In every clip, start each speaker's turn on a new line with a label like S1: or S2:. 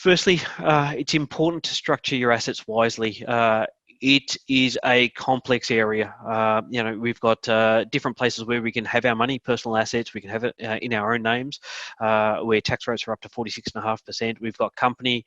S1: Firstly, it's important to structure your assets wisely. It is a complex area. We've got different places where we can have our money, personal assets. We can have it in our own names, where tax rates are up to 46.5%. We've got company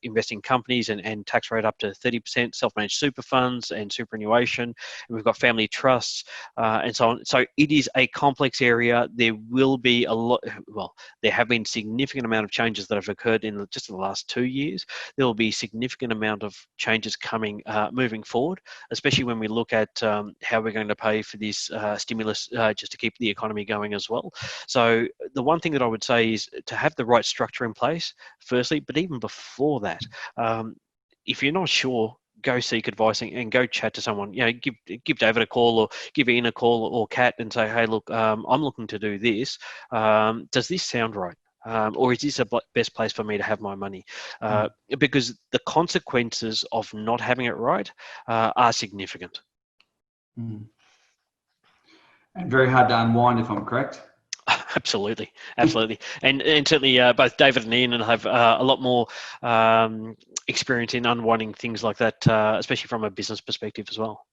S1: investing companies and tax rate up to 30%. Self-managed super funds and superannuation. And we've got family trusts and so on. So it is a complex area. There will be a lot. Well, there have been significant amount of changes that have occurred in just the last 2 years. There will be significant amount of changes coming moving forward, especially when we look at how we're going to pay for this stimulus just to keep the economy going as well. So the one thing that I would say is to have the right structure in place, firstly, but even before that, if you're not sure, go seek advice and go chat to someone. Give David a call or give Ian a call or Kat and say, hey, look, I'm looking to do this. Does this sound right? Or is this the best place for me to have my money? Because the consequences of not having it right are significant.
S2: And very hard to unwind, if I'm correct.
S1: Absolutely. And certainly both David and Ian have a lot more experience in unwinding things like that, especially from a business perspective as well.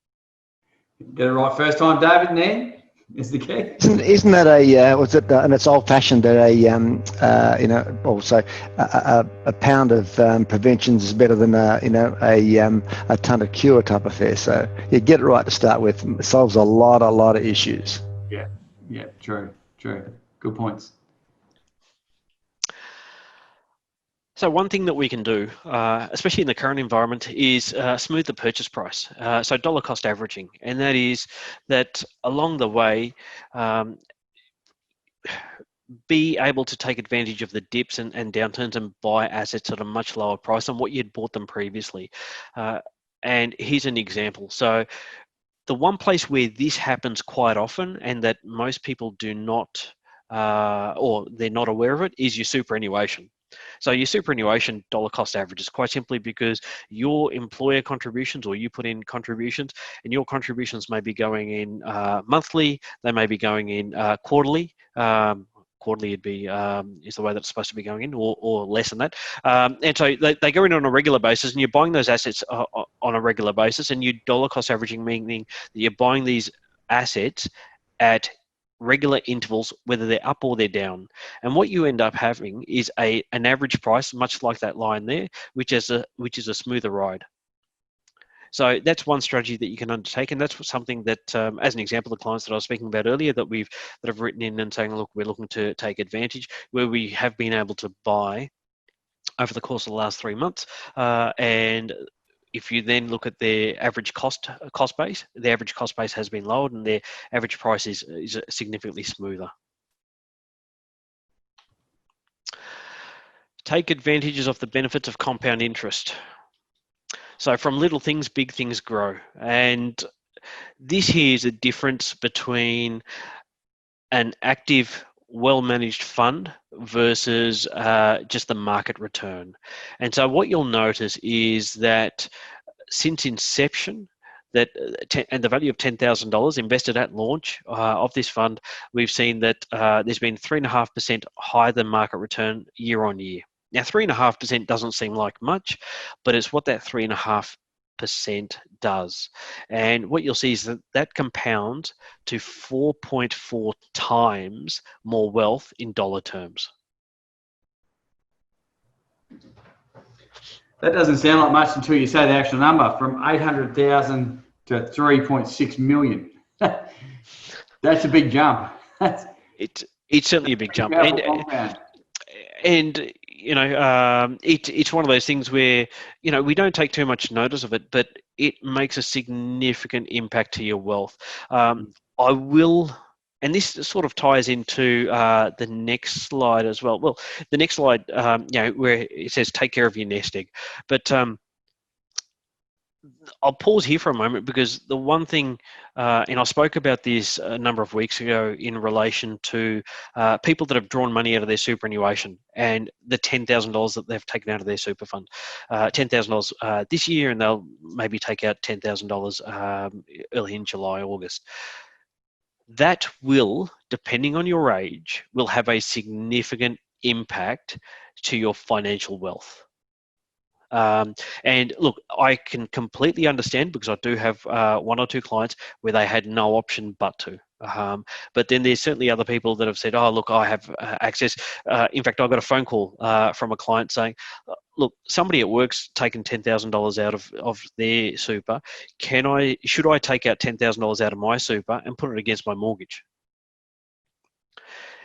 S2: Get it right first time, David and Ian. Is the key.
S3: Isn't that and it's old-fashioned that also a pound of prevention is better than a ton of cure type affair. So you get it right to start with. It solves a lot of issues.
S2: Yeah, true. Good points.
S1: So one thing that we can do, especially in the current environment, is smooth the purchase price. So dollar cost averaging, and that is that along the way, be able to take advantage of the dips and downturns and buy assets at a much lower price than what you'd bought them previously. And here's an example. So the one place where this happens quite often and that most people do not, or they're not aware of it, is your superannuation. So your superannuation dollar cost average is quite simply because your employer contributions, or you put in contributions, and your contributions may be going in monthly, they may be going in quarterly. Quarterly would be is the way that's supposed to be going in, or less than that. And so they go in on a regular basis, and you're buying those assets on a regular basis, and you dollar cost averaging, meaning that you're buying these assets at regular intervals, whether they're up or they're down. And what you end up having is an average price, much like that line there, which is a smoother ride. So that's one strategy that you can undertake, and that's something that, as an example, the clients that I was speaking about earlier that have written in and saying, look, we're looking to take advantage, where we have been able to buy over the course of the last 3 months, and if you then look at their average cost base, the average cost base has been lowered and their average price is significantly smoother. Take advantages of the benefits of compound interest. So from little things, big things grow. And this here is a difference between an active, well-managed fund versus just the market return. And so what you'll notice is that since inception, and the value of $10,000 invested at launch of this fund, we've seen that there's been 3.5% higher than market return year on year. Now, 3.5% doesn't seem like much, but it's what that 3.5% does. And what you'll see is that compounds to 4.4 times more wealth in dollar terms.
S2: That doesn't sound like much until you say the actual number, from 800,000 to 3.6 million. That's a big jump.
S1: It's certainly a big jump. And it's one of those things where, we don't take too much notice of it, but it makes a significant impact to your wealth. I will, and this sort of ties into the next slide as well. Well, the next slide, where it says take care of your nest egg. But I'll pause here for a moment, because the one thing, and I spoke about this a number of weeks ago in relation to people that have drawn money out of their superannuation and the $10,000 that they've taken out of their super fund. $10,000 this year, and they'll maybe take out $10,000 early in July, August. That will, depending on your age, will have a significant impact to your financial wealth. And look, I can completely understand, because I do have one or two clients where they had no option but to. But then there's certainly other people that have said, oh, look, I have access. In fact, I got a phone call from a client saying, look, somebody at work's taken $10,000 out of their super. Should I take out $10,000 out of my super and put it against my mortgage?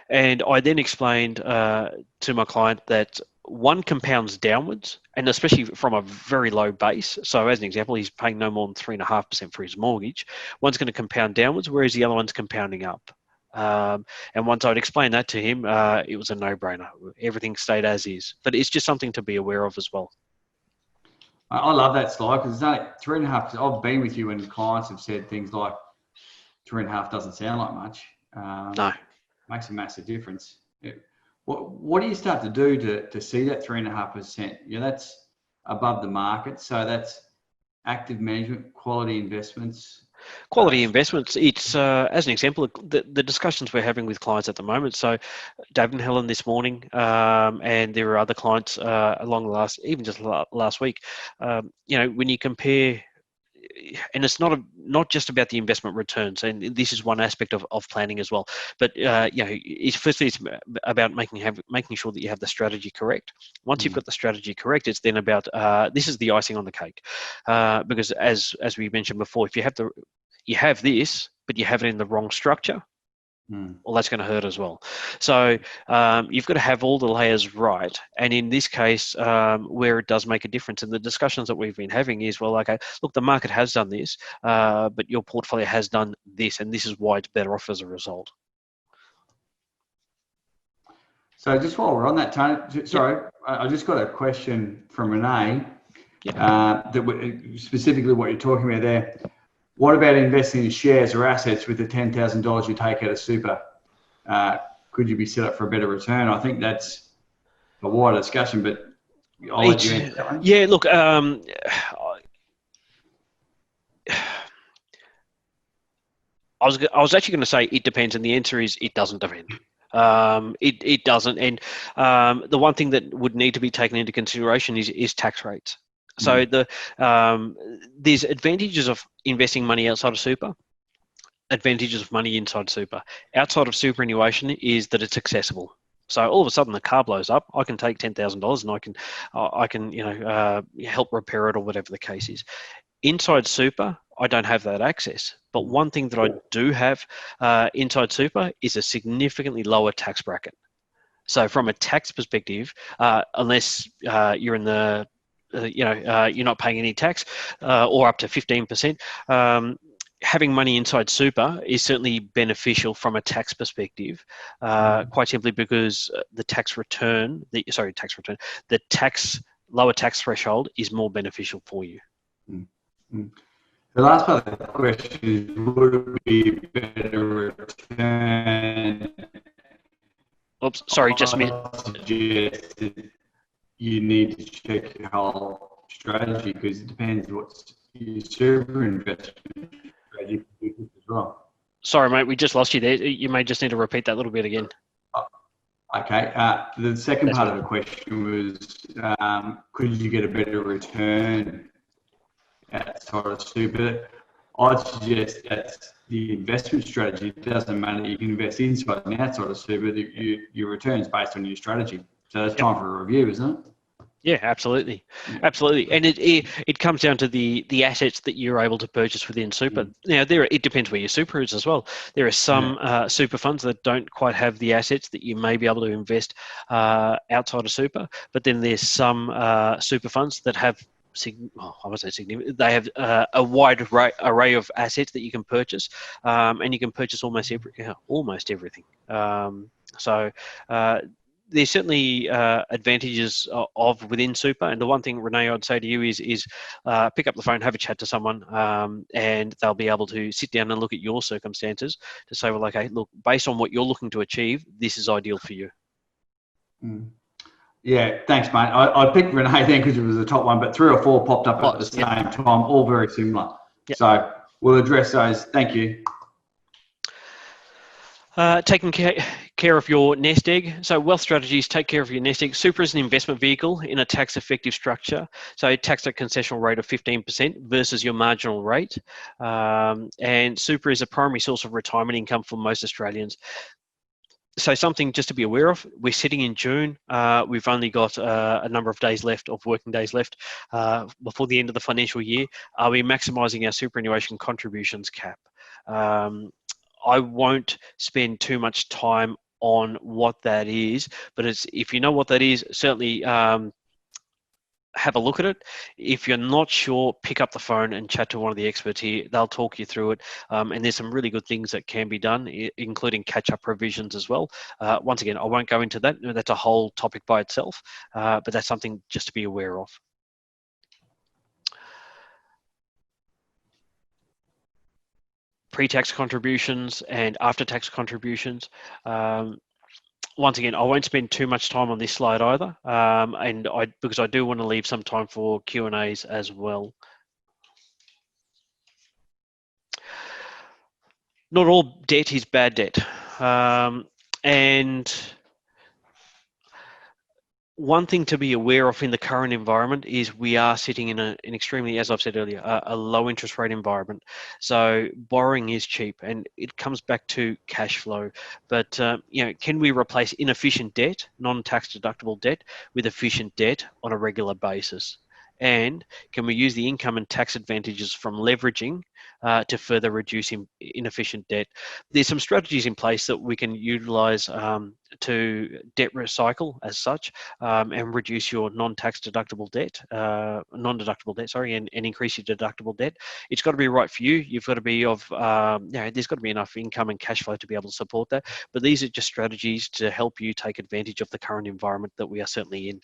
S1: And I then explained to my client that one compounds downwards, and especially from a very low base. So as an example, he's paying no more than 3.5% for his mortgage. One's going to compound downwards, whereas the other one's compounding up. And once I'd explained that to him, it was a no-brainer. Everything stayed as is. But it's just something to be aware of as well.
S2: I love that slide, because it's only 3.5%. I've been with you when clients have said things like 3.5 doesn't sound like much.
S1: No.
S2: Makes a massive difference. What do you start to do to see that 3.5%? That's above the market. So that's active management, quality investments.
S1: Quality investments. It's as an example, the discussions we're having with clients at the moment. So David and Helen this morning, and there are other clients along the last week. When you compare, and it's not just about the investment returns, and this is one aspect of planning as well. But it's about making sure that you have the strategy correct. Once you've got the strategy correct, it's then about this is the icing on the cake, because as we mentioned before, if you have this, but you have it in the wrong structure, well, that's going to hurt as well. So you've got to have all the layers right. And in this case, where it does make a difference, and the discussions that we've been having is, well, okay, look, the market has done this, but your portfolio has done this, and this is why it's better off as a result.
S2: So just while we're on that, Tony, sorry, I just got a question from Renee, specifically what you're talking about there. What about investing in shares or assets with the $10,000 you take out of super? Could you be set up for a better return? I think that's a wider discussion, but I'll let you answer that one.
S1: Yeah, look, I was actually going to say it depends, and the answer is it doesn't depend. It doesn't, and the one thing that would need to be taken into consideration is tax rates. So there's advantages of investing money outside of super, advantages of money inside super. Outside of superannuation is that it's accessible. So all of a sudden the car blows up, I can take $10,000 and I can help repair it or whatever the case is. Inside super, I don't have that access. But one thing that I do have inside super is a significantly lower tax bracket. So from a tax perspective, unless you're in the you're not paying any tax or up to 15%. Having money inside super is certainly beneficial from a tax perspective, quite simply because the lower tax threshold is more beneficial for you.
S2: The last part of the question is, would it be better return?
S1: Oops, sorry, just me.
S2: You need to check your whole strategy, because it depends what's your super investment strategy as well.
S1: Sorry, mate, we just lost you there. You may just need to repeat that little bit again.
S2: Okay. The second part of the question was, could you get a better return outside of super? I'd suggest that's the investment strategy. It doesn't matter. You can invest inside and outside of super. Your return's based on your strategy. So it's time for a review, isn't it?
S1: Yeah, absolutely, absolutely. And it comes down to the assets that you're able to purchase within super. Now, it depends where your super is as well. There are some super funds that don't quite have the assets that you may be able to invest outside of super, but then there's some super funds that have they have a wide array of assets that you can purchase, and you can purchase almost everything. So there's certainly advantages of within super, and the one thing, Renee, I'd say to you is pick up the phone, have a chat to someone, and they'll be able to sit down and look at your circumstances to say, well, okay, look, based on what you're looking to achieve, this is ideal for you.
S2: Yeah, thanks, mate. I picked Renee then because it was the top one, but 3 or 4 popped up at the same time, all very similar. Yep. So we'll address those. Thank you.
S1: Taking care of your nest egg. So wealth strategies take care of your nest egg. Super is an investment vehicle in a tax-effective structure. So tax at concessional rate of 15% versus your marginal rate. And super is a primary source of retirement income for most Australians. So something just to be aware of, we're sitting in June. We've only got a number of days left, of working days left before the end of the financial year. Are we maximising our superannuation contributions cap? I won't spend too much time on what that is, but if you know what that is, certainly have a look at it. If you're not sure, pick up the phone and chat to one of the experts here. They'll talk you through it. And there's some really good things that can be done, including catch-up provisions as well. Once again, I won't go into that. That's a whole topic by itself, but that's something just to be aware of. Pre-tax contributions and after-tax contributions. Once again, I won't spend too much time on this slide either, because I do want to leave some time for Q&As as well. Not all debt is bad debt, and one thing to be aware of in the current environment is we are sitting in an extremely, as I've said earlier, a low interest rate environment. So borrowing is cheap, and it comes back to cash flow. But can we replace inefficient debt, non-tax deductible debt, with efficient debt on a regular basis? And can we use the income and tax advantages from leveraging to further reduce inefficient debt? There's some strategies in place that we can utilize to debt recycle as such, and reduce your non-tax deductible debt, non-deductible debt, sorry, and increase your deductible debt. It's got to be right for you. You've got to be there's got to be enough income and cash flow to be able to support that. But these are just strategies to help you take advantage of the current environment that we are certainly in.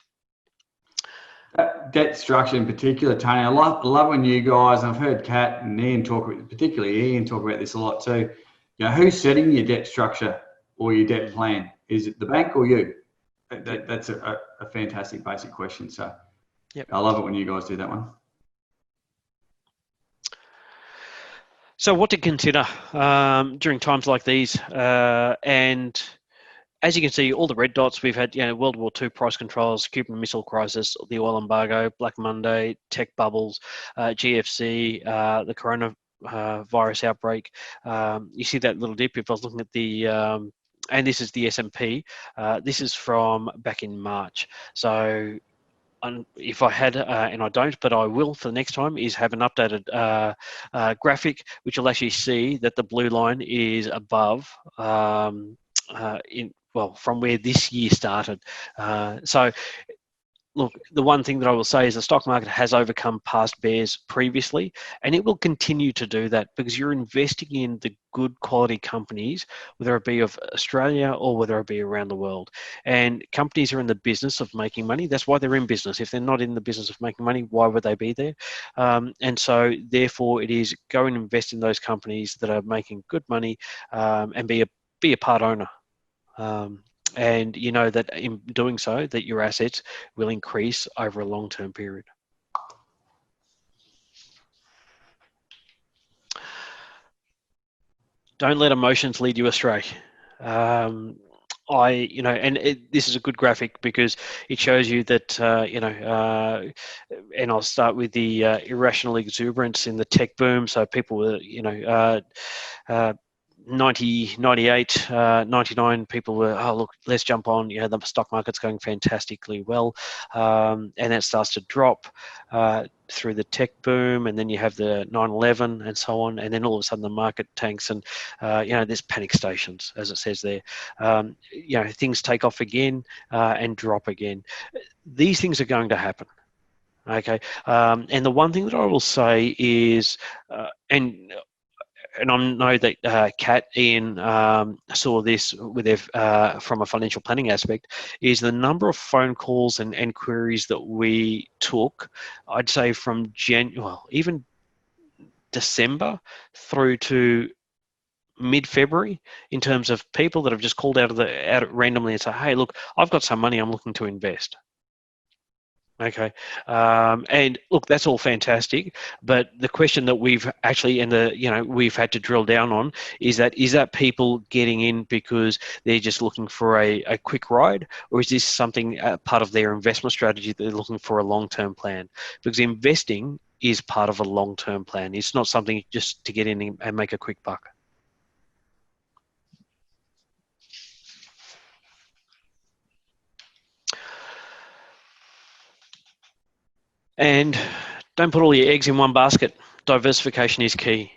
S2: Debt structure in particular, Tony, I love when you guys, and I've heard Kat and Ian particularly Ian talk about this a lot too. Who's setting your debt structure or your debt plan? Is it the bank or you? That's a fantastic basic question. So yep. I love it when you guys do that one.
S1: So what to consider during times like these, and as you can see, all the red dots, we've had World War II price controls, Cuban Missile Crisis, the oil embargo, Black Monday, tech bubbles, GFC, the coronavirus outbreak. You see that little dip. If I was looking at the, and this is the S&P, this is from back in March. So if I had, and I don't, but I will for the next time, is have an updated graphic, which will actually see that the blue line is above from where this year started. So look, the one thing that I will say is the stock market has overcome past bears previously, and it will continue to do that because you're investing in the good quality companies, whether it be of Australia or whether it be around the world. And companies are in the business of making money. That's why they're in business. If they're not in the business of making money, why would they be there? And so therefore it is go and invest in those companies that are making good money, and be a part owner. And you know that in doing so, that your assets will increase over a long-term period. Don't let emotions lead you astray. And this is a good graphic because it shows you that, and I'll start with the irrational exuberance in the tech boom. So people were, 90, 98, 99 people were, oh, look, let's jump on. The stock market's going fantastically well. And that starts to drop through the tech boom. And then you have the 9/11 and so on. And then all of a sudden the market tanks and, there's panic stations, as it says there. Things take off again and drop again. These things are going to happen. Okay. And the one thing that I will say is, and I know that Kat, Ian saw this with their, from a financial planning aspect, is the number of phone calls and queries that we took, I'd say from even December through to mid-February, in terms of people that have just called out randomly and say, hey, look, I've got some money I'm looking to invest. Okay, and look, that's all fantastic. But the question that we've actually, we've had to drill down on is that people getting in because they're just looking for a quick ride, or is this something part of their investment strategy that they're looking for a long-term plan? Because investing is part of a long-term plan. It's not something just to get in and make a quick buck. And don't put all your eggs in one basket. Diversification is key.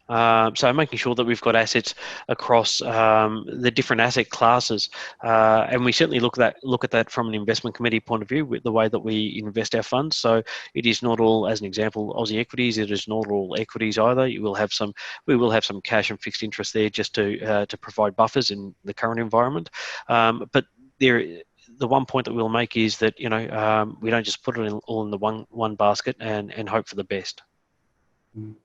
S1: So making sure that we've got assets across the different asset classes, and we certainly look at that from an investment committee point of view with the way that we invest our funds. So it is not all, as an example, Aussie equities. It is not all equities either. We will have some cash and fixed interest there just to provide buffers in the current environment. But the one point that we'll make is that we don't just put it all in the one basket and hope for the best.
S2: Mm.